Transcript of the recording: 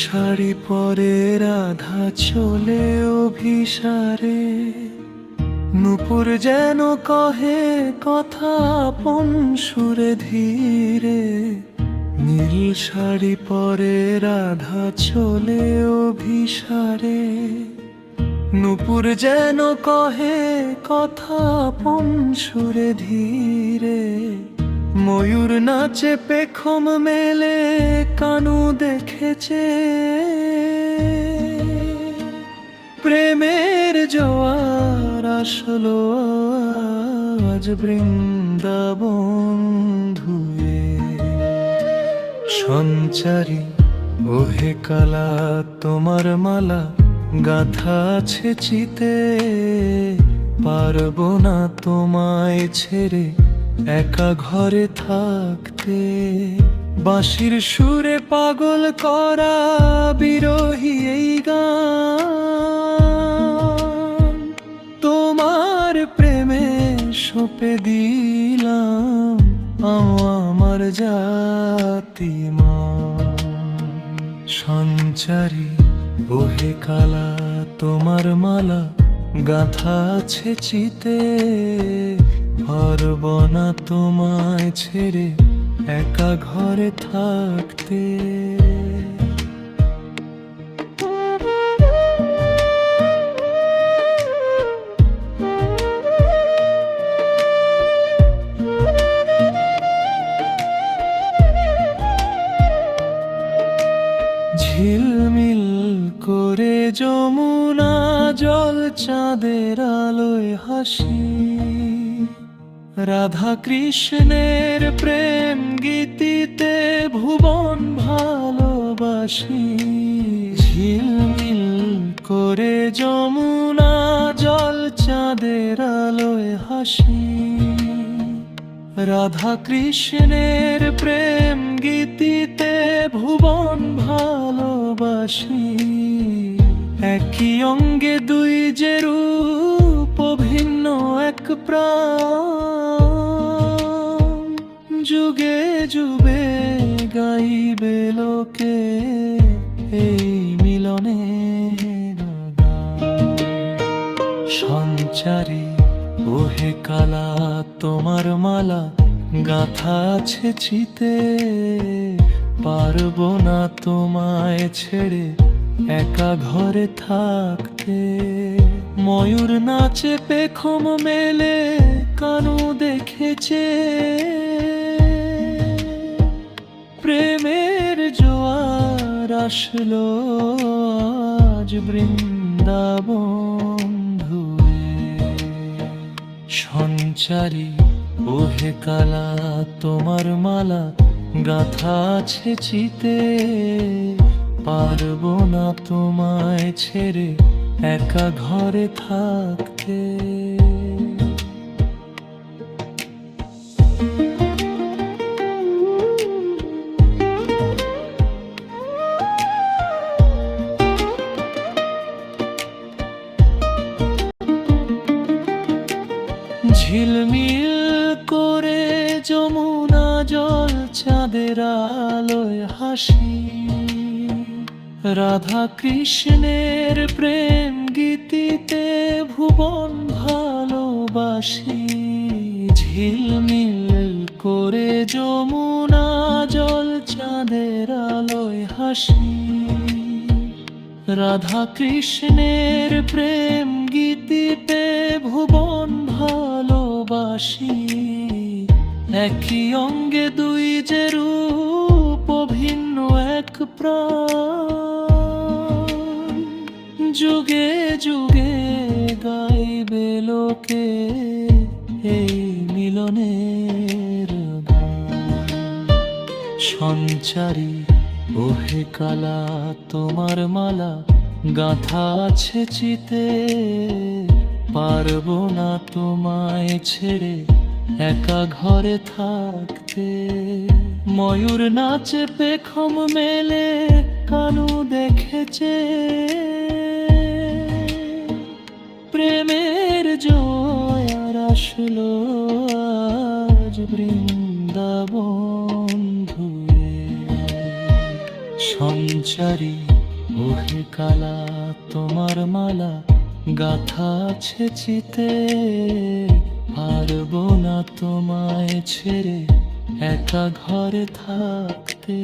শাড়ি পরে রাধা চলে অভিসারে, নূপুর যেন কহে কথা আপন সুরে ধীরে। নীল শাড়ি পরে রাধা চলে অভিসারে, নূপুর যেন কহে কথা আপন সুরে ধীরে। ময়ূর নাচে পেখম মেলে কানু দেখেছে, প্রেমের জোয়ার আসলো আজ বৃন্দাবন ধুয়ে। সঞ্চারী ওহে কালা তোমার মালা গাথা আছে চিতে, পারবো না তোমায় ছেড়ে একা ঘরে থাকতে। বাঁশির সুরে পাগল করা বিরহী এই গান, তোমার প্রেমে সঁপে দিলাম আমার জাতিমান। সঞ্চারী ওহে কালা তোমার মালা গাথা আছে চিতে, পারব না তোমায় ছেড়ে একা ঘরে থাকতে। ঝিলমিল করে যমুনা জল চাঁদের আলোয় হাসি, রাধা কৃষ্ণের প্রেম গীতিতে ভুবন ভালোবাসি। ঝিলমিল করে যমুনা জল চাঁদের আলোয় হাসি, রাধা কৃষ্ণের প্রেম গীতিতে ভুবন ভালোবাসি। একই অঙ্গে দুই যে রূপ ভিন্ন এক প্রাণ, যুগে যুগে গাইবে লোকে এই মিলনের গান। সঞ্চারী ওহে কালা তোমার মালা গাথা আছে চিতে, পারবো না তোমায় ছেড়ে একা ঘরে থাকতে। ময়ূর নাচে পেখম মেলে কানু দেখেছে, প্রেমের জোয়ার আসলো আজ বৃন্দাবন ধুয়ে। সঞ্চারী ওহে কালা তোমার মালা গাথা আছে চিতে, পারবো না তোমায় ছেড়ে একা ঘরে থাকতে। ঝিলমিল করে যমুনা জল চাঁদের আলোয় হাসি, রাধা কৃষ্ণের প্রেম গীতিতে ভুবন ভালোবাসি। ঝিলমিল করে যমুনা জল চাঁদের আলোয় হাসি, রাধা কৃষ্ণের প্রেম গীতিতে ভুবন ভালোবাসি। একই অঙ্গে দুই যে রূপ ভিন্ন এক প্রাণ, যুগে যুগে গাইবে লোকে এই মিলনের গান। সঞ্চারী ওহে কালা তোমার মালা গাথা আছে চিতে, পারবো না তোমায় ছেড়ে একা ঘরে থাকতে। ময়ূর নাচে পেখম মেলে কানু দেখেছে, প্রেমের জোয়ার আসলো আজ বৃন্দাবন ধুয়ে। পাঞ্চারি ওহে কালা, তোমার মালা গাথা আছে চিতে। পারবো না তোমায় ছেড়ে একা ঘরে থাকতে।